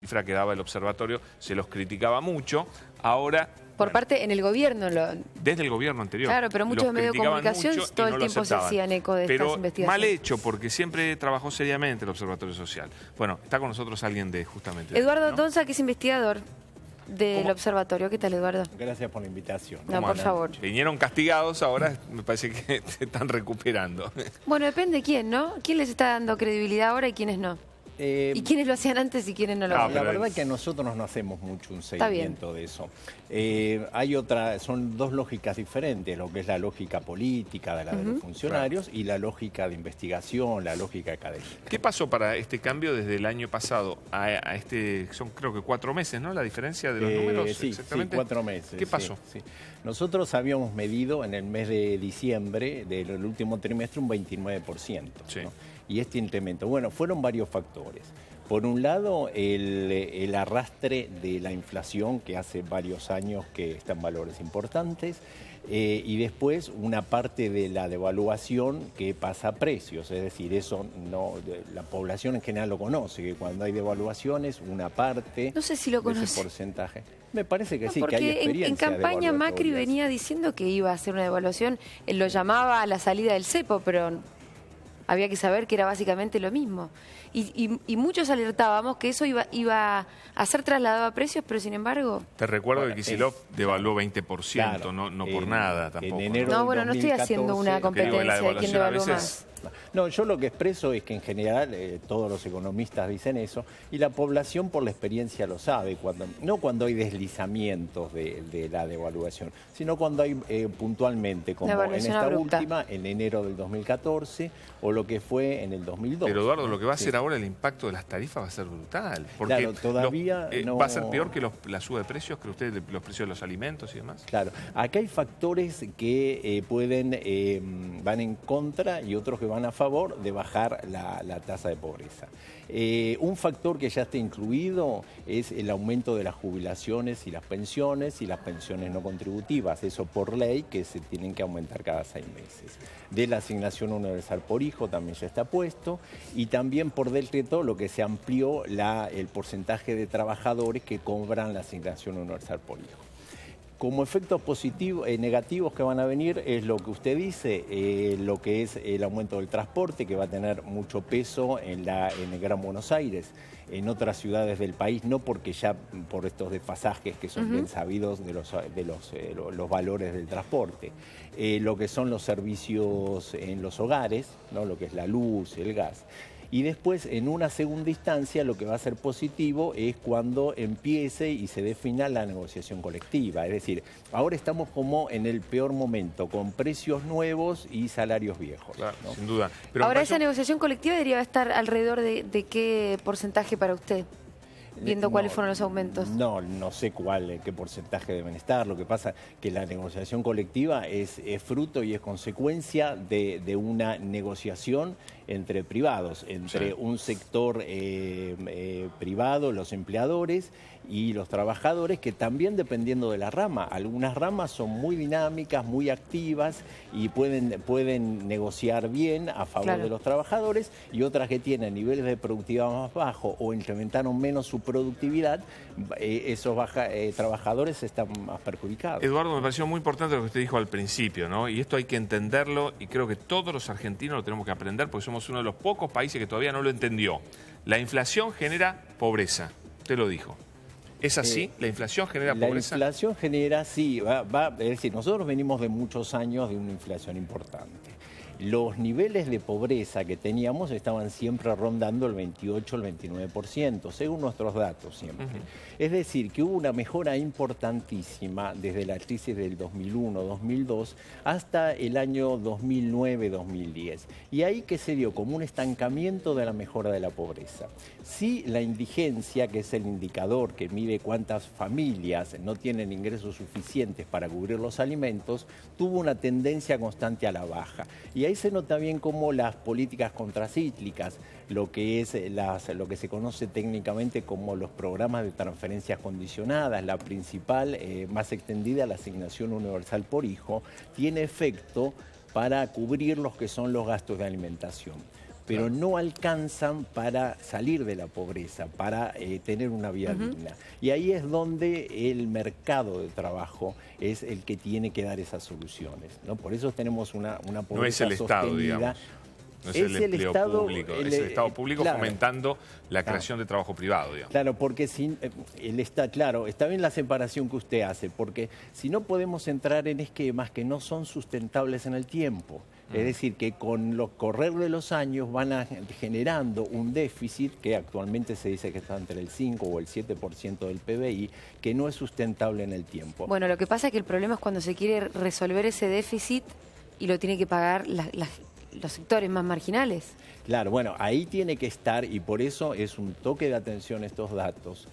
cifra que daba el observatorio, se los criticaba mucho. Ahora... Por parte en el gobierno. Desde el gobierno anterior. Claro, pero muchos medios de comunicación todo el tiempo se hacían eco de estas investigaciones. Pero mal hecho, porque siempre trabajó seriamente el Observatorio Social. Bueno, está con nosotros alguien de justamente... Eduardo ¿no? Donza, que es investigador del ¿Cómo? observatorio. ¿Qué tal, Eduardo? Gracias por la invitación. No, por favor. Vinieron castigados, ahora me parece que se están recuperando. Bueno, depende quién, ¿no? ¿Quién les está dando credibilidad ahora y quiénes no? ¿Y quiénes lo hacían antes y quiénes no lo hacían? La verdad es que nosotros no hacemos mucho un seguimiento de eso. Son dos lógicas diferentes, lo que es la lógica política de los funcionarios y la lógica de investigación, la lógica académica. ¿Qué pasó para este cambio desde el año pasado a este? Son creo que 4 meses, ¿no? La diferencia de los números. Sí, exactamente. 4 meses. ¿Qué pasó? Sí. Nosotros habíamos medido en el mes de diciembre del último trimestre un 29%. Sí. ¿no? Y este incremento, bueno, fueron varios factores. Por un lado, el arrastre de la inflación, que hace varios años que está en valores importantes, y después una parte de la devaluación que pasa a precios, es decir, eso no, la población en general lo conoce, que cuando hay devaluaciones, una parte no sé si lo de ese conoce. porcentaje. Me parece que sí, porque que hay experiencia en campaña Macri venía diciendo que iba a hacer una devaluación, él lo llamaba a la salida del cepo, pero había que saber que era básicamente lo mismo. Y muchos alertábamos que eso iba a ser trasladado a precios, pero sin embargo... Te recuerdo que Kicillof devaluó 20%, claro, no por nada tampoco. En enero no, bueno, no estoy haciendo una competencia de quién devaluó más. No, yo lo que expreso es que en general todos los economistas dicen eso y la población por la experiencia lo sabe, no cuando hay deslizamientos de la devaluación, sino cuando hay puntualmente, como en esta última, en enero del 2014 o lo que fue en el 2012. Pero Eduardo, lo que va a hacer ahora el impacto de las tarifas va a ser brutal. Porque claro, todavía no... ¿Va a ser peor que la suba de precios, cree usted, los precios de los alimentos y demás? Claro, acá hay factores que van en contra y otros que van a favor de bajar la tasa de pobreza. Un factor que ya está incluido es el aumento de las jubilaciones y las pensiones no contributivas. Eso por ley que se tienen que aumentar cada 6 meses. De la asignación universal por hijo también ya está puesto y también por decreto lo que se amplió el porcentaje de trabajadores que cobran la asignación universal por hijo. Como efectos positivos, negativos que van a venir es lo que usted dice, lo que es el aumento del transporte, que va a tener mucho peso en el Gran Buenos Aires. En otras ciudades del país, no porque ya por estos desfasajes que son bien sabidos de los valores del transporte. Lo que son los servicios en los hogares, ¿no? Lo que es la luz, el gas. Y después, en una segunda instancia, lo que va a ser positivo es cuando empiece y se defina la negociación colectiva. Es decir, ahora estamos como en el peor momento, con precios nuevos y salarios viejos. Claro, ¿no? sin duda. Pero ahora, esa negociación colectiva debería estar alrededor de qué porcentaje para usted, viendo cuáles fueron los aumentos. No sé qué porcentaje deben estar. Lo que pasa es que la negociación colectiva es fruto y es consecuencia de una negociación entre privados, entre un sector privado, los empleadores y los trabajadores, que también dependiendo de la rama. Algunas ramas son muy dinámicas, muy activas y pueden negociar bien a favor de los trabajadores, y otras que tienen niveles de productividad más bajos o incrementaron menos su productividad, esos trabajadores están más perjudicados. Eduardo, me pareció muy importante lo que usted dijo al principio, ¿no? Y esto hay que entenderlo y creo que todos los argentinos lo tenemos que aprender porque somos uno de los pocos países que todavía no lo entendió. La inflación genera pobreza, usted lo dijo. ¿Es así? ¿La inflación genera pobreza? La inflación genera, sí, es decir, nosotros venimos de muchos años de una inflación importante. Los niveles de pobreza que teníamos estaban siempre rondando el 28, el 29%, según nuestros datos siempre. Es decir, que hubo una mejora importantísima desde la crisis del 2001-2002 hasta el año 2009-2010. Y ahí que se dio como un estancamiento de la mejora de la pobreza. Sí, la indigencia, que es el indicador que mide cuántas familias no tienen ingresos suficientes para cubrir los alimentos, tuvo una tendencia constante a la baja. Y ahí se nota bien cómo las políticas contracíclicas, lo que se conoce técnicamente como los programas de transferencias condicionadas, la principal, más extendida, la asignación universal por hijo, tiene efecto para cubrir los que son los gastos de alimentación. pero Claro. no alcanzan para salir de la pobreza, para tener una vida digna. Y ahí es donde el mercado de trabajo es el que tiene que dar esas soluciones, ¿no? Por eso tenemos una pobreza No es el Estado, sostenida. digamos. No es Es el el empleo Estado, público, es el Estado público claro. fomentando la creación de trabajo privado, digamos. Claro, porque está bien la separación que usted hace, porque si no podemos entrar en esquemas que no son sustentables en el tiempo. Es decir, que con los correr de los años generando un déficit que actualmente se dice que está entre el 5 o el 7% del PBI, que no es sustentable en el tiempo. Bueno, lo que pasa es que el problema es cuando se quiere resolver ese déficit y lo tiene que pagar los sectores más marginales. Claro, bueno, ahí tiene que estar, y por eso es un toque de atención estos datos,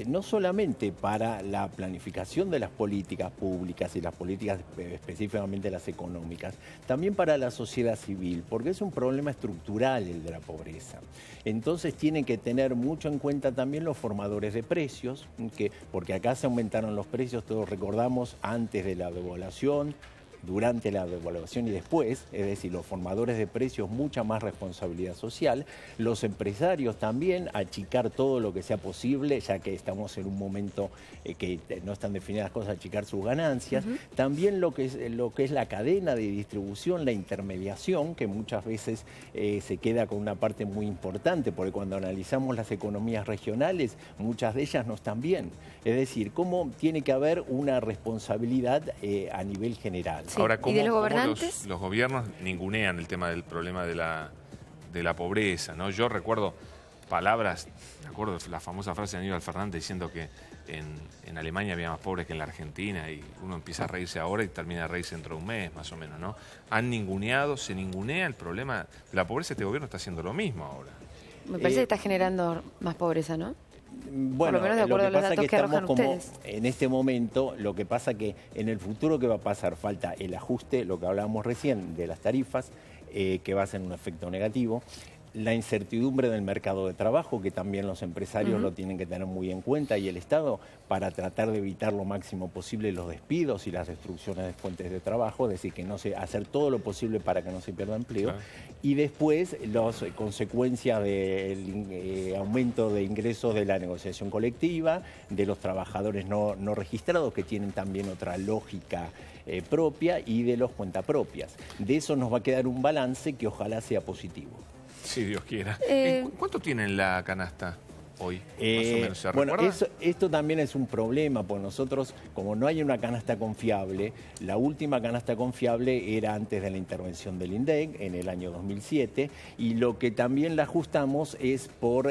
no solamente para la planificación de las políticas públicas y las políticas específicamente las económicas, también para la sociedad civil, porque es un problema estructural el de la pobreza. Entonces tienen que tener mucho en cuenta también los formadores de precios, porque acá se aumentaron los precios, todos recordamos, antes de la devaluación, durante la devaluación y después, es decir, los formadores de precios, mucha más responsabilidad social, los empresarios también, achicar todo lo que sea posible, ya que estamos en un momento que no están definidas las cosas, achicar sus ganancias, también lo que es la cadena de distribución, la intermediación, que muchas veces se queda con una parte muy importante, porque cuando analizamos las economías regionales, muchas de ellas no están bien. Es decir, cómo tiene que haber una responsabilidad a nivel general. Sí. Ahora, ¿Y ¿cómo, de los cómo gobernantes? los gobiernos ningunean el tema del problema de la pobreza, ¿no? Yo recuerdo palabras, me acuerdo la famosa frase de Aníbal Fernández diciendo que en Alemania había más pobres que en la Argentina, y uno empieza a reírse ahora y termina a reírse dentro de un mes, más o menos, ¿no? Han ninguneado, se ningunea el problema de la pobreza. Este gobierno está haciendo lo mismo ahora. Me parece que está generando más pobreza, ¿no? Bueno, Por lo menos de acuerdo a los datos que arrojan ustedes. En este momento, lo que pasa que en el futuro, ¿qué va a pasar? Falta el ajuste, lo que hablábamos recién, de las tarifas, que va a ser un efecto negativo. La incertidumbre del mercado de trabajo, que también los empresarios lo tienen que tener muy en cuenta, y el Estado, para tratar de evitar lo máximo posible los despidos y las destrucciones de fuentes de trabajo, es decir, que hacer todo lo posible para que no se pierda empleo. Claro. Y después las consecuencias del aumento de ingresos de la negociación colectiva, de los trabajadores no registrados, que tienen también otra lógica propia, y de los cuentapropias. De eso nos va a quedar un balance que ojalá sea positivo. Si Dios quiera. ¿Cuánto tienen la canasta hoy? Más o menos, ¿se Bueno, recuerda? esto también es un problema, porque nosotros, como no hay una canasta confiable, la última canasta confiable era antes de la intervención del INDEC, en el año 2007, y lo que también la ajustamos es por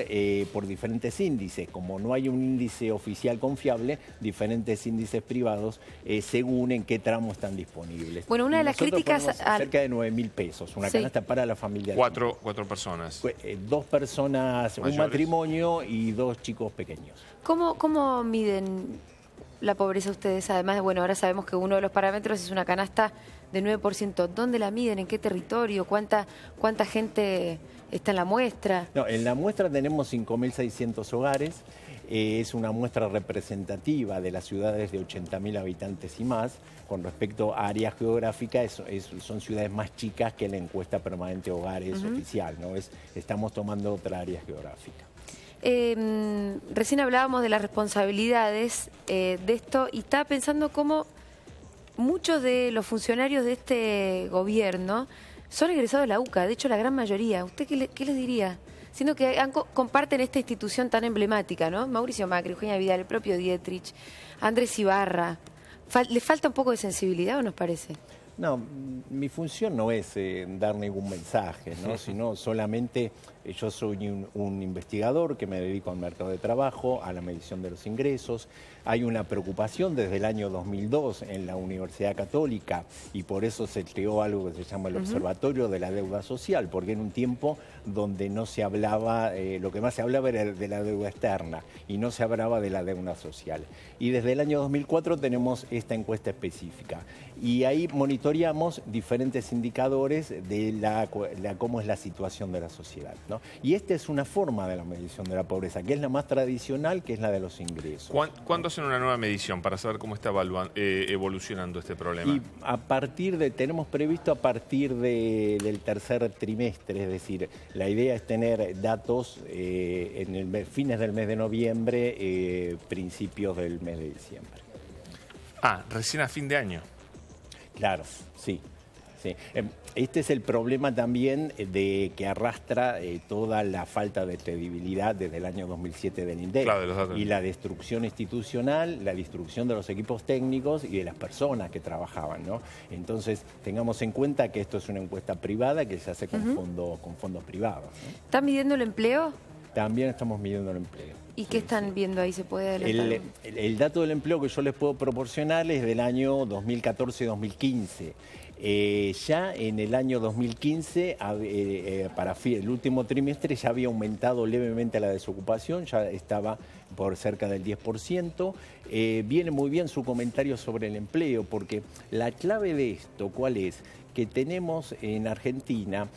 diferentes índices. Como no hay un índice oficial confiable, diferentes índices privados, según en qué tramo están disponibles. Bueno, una de Y las nosotros críticas ponemos cerca de 9.000 pesos, una Sí. canasta para la familia. Cuatro personas. Dos personas, Mayores. un matrimonio y dos chicos pequeños. ¿Cómo miden la pobreza ustedes? Además, bueno, ahora sabemos que uno de los parámetros es una canasta de 9%. ¿Dónde la miden? ¿En qué territorio? ¿Cuánta gente está en la muestra? No, en la muestra tenemos 5.600 hogares. Es una muestra representativa de las ciudades de 80.000 habitantes y más. Con respecto a áreas geográficas, son ciudades más chicas que la encuesta permanente hogares oficial, ¿no? Estamos tomando otra área geográfica. Recién hablábamos de las responsabilidades de esto, y estaba pensando cómo muchos de los funcionarios de este gobierno son egresados de la UCA, de hecho la gran mayoría. ¿Usted qué les diría? Siendo que comparten esta institución tan emblemática, ¿no? Mauricio Macri, Eugenia Vidal, el propio Dietrich, Andrés Ibarra. ¿Le falta un poco de sensibilidad o nos parece? No, mi función no es dar ningún mensaje, ¿no? Sino solamente yo soy un investigador que me dedico al mercado de trabajo, a la medición de los ingresos. Hay una preocupación desde el año 2002 en la Universidad Católica, y por eso se creó algo que se llama el Observatorio de la Deuda Social, porque en un tiempo donde no se hablaba, lo que más se hablaba era de la deuda externa y no se hablaba de la deuda social. Y desde el año 2004 tenemos esta encuesta específica. y ahí monitoreamos diferentes indicadores de cómo es la situación de la sociedad, ¿no? Y esta es una forma de la medición de la pobreza, que es la más tradicional, que es la de los ingresos. ¿Cuándo hacen una nueva medición para saber cómo está evolucionando este problema? Y tenemos previsto a partir del tercer trimestre, es decir, la idea es tener datos en fines del mes de noviembre, principios del mes de diciembre. Recién a fin de año. Claro, sí. Sí. Este es el problema también que arrastra toda la falta de credibilidad desde el año 2007 del INDEC. Claro, de los datos. Y la destrucción institucional, la destrucción de los equipos técnicos y de las personas que trabajaban, ¿no? Entonces, tengamos en cuenta que esto es una encuesta privada que se hace con fondos privados, ¿no? ¿Están midiendo el empleo? También estamos midiendo el empleo. ¿Y qué están viendo ahí? ¿Se puede adelantar? El dato del empleo que yo les puedo proporcionar es del año 2014-2015. Ya en el año 2015, para el último trimestre, ya había aumentado levemente la desocupación, ya estaba por cerca del 10%. Viene muy bien su comentario sobre el empleo, porque la clave de esto, ¿cuál es? Que tenemos en Argentina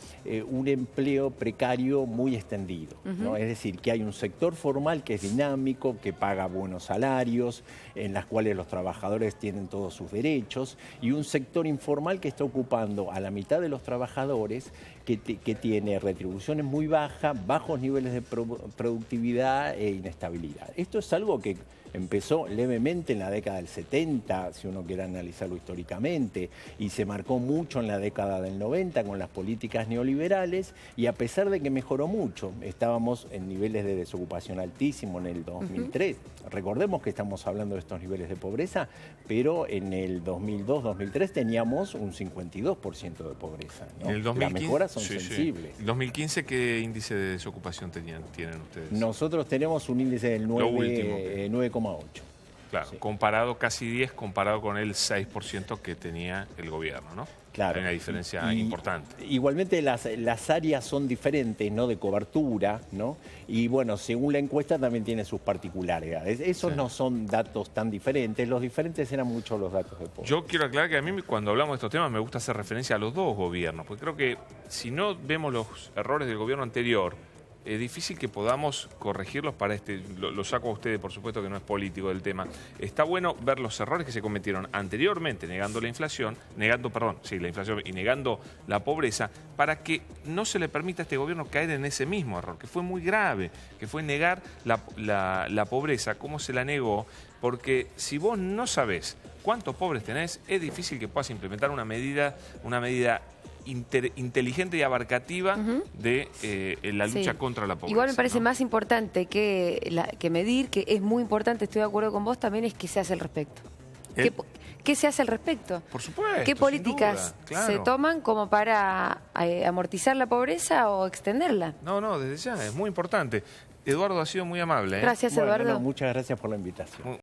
un empleo precario muy extendido, ¿no? Es decir, que hay un sector formal que es dinámico, que paga buenos salarios, en las cuales los trabajadores tienen todos sus derechos, y un sector informal que está ocupando a la mitad de los trabajadores, que tiene retribuciones muy bajas, bajos niveles de productividad e inestabilidad. Esto es algo que empezó levemente en la década del 70, si uno quiere analizarlo históricamente, y se marcó mucho en la década del 90 con las políticas neoliberales, y a pesar de que mejoró mucho, estábamos en niveles de desocupación altísimos en el 2003. Recordemos que estamos hablando de estos niveles de pobreza, pero en el 2002-2003 teníamos un 52% de pobreza, ¿no? En el 2015, las mejoras son sensibles. ¿En 2015 qué índice de desocupación tienen ustedes? Nosotros tenemos un índice del 9,8. Claro, Sí. Comparado casi 10, comparado con el 6% que tenía el gobierno, ¿no? Claro. Hay una diferencia importante. Igualmente las áreas son diferentes, ¿no? De cobertura, ¿no? Y bueno, según la encuesta también tiene sus particularidades. Esos no son datos tan diferentes, los diferentes eran mucho los datos de pobreza. Yo quiero aclarar que a mí cuando hablamos de estos temas me gusta hacer referencia a los dos gobiernos, porque creo que si no vemos los errores del gobierno anterior, es difícil que podamos corregirlos para este. Lo saco a ustedes, por supuesto que no es político del tema. Está bueno ver los errores que se cometieron anteriormente, negando la inflación y negando la pobreza, para que no se le permita a este gobierno caer en ese mismo error, que fue muy grave, que fue negar la pobreza, cómo se la negó, porque si vos no sabés cuántos pobres tenés, es difícil que puedas implementar una medida inteligente y abarcativa de la lucha contra la pobreza. Igual me parece ¿no? más importante que medir, que es muy importante, estoy de acuerdo con vos, también es qué se hace al respecto. ¿Qué se hace al respecto? Por supuesto. ¿Qué políticas se toman como para amortizar la pobreza o extenderla? No, desde ya, es muy importante. Eduardo ha sido muy amable. Gracias, Eduardo. Muchas gracias por la invitación.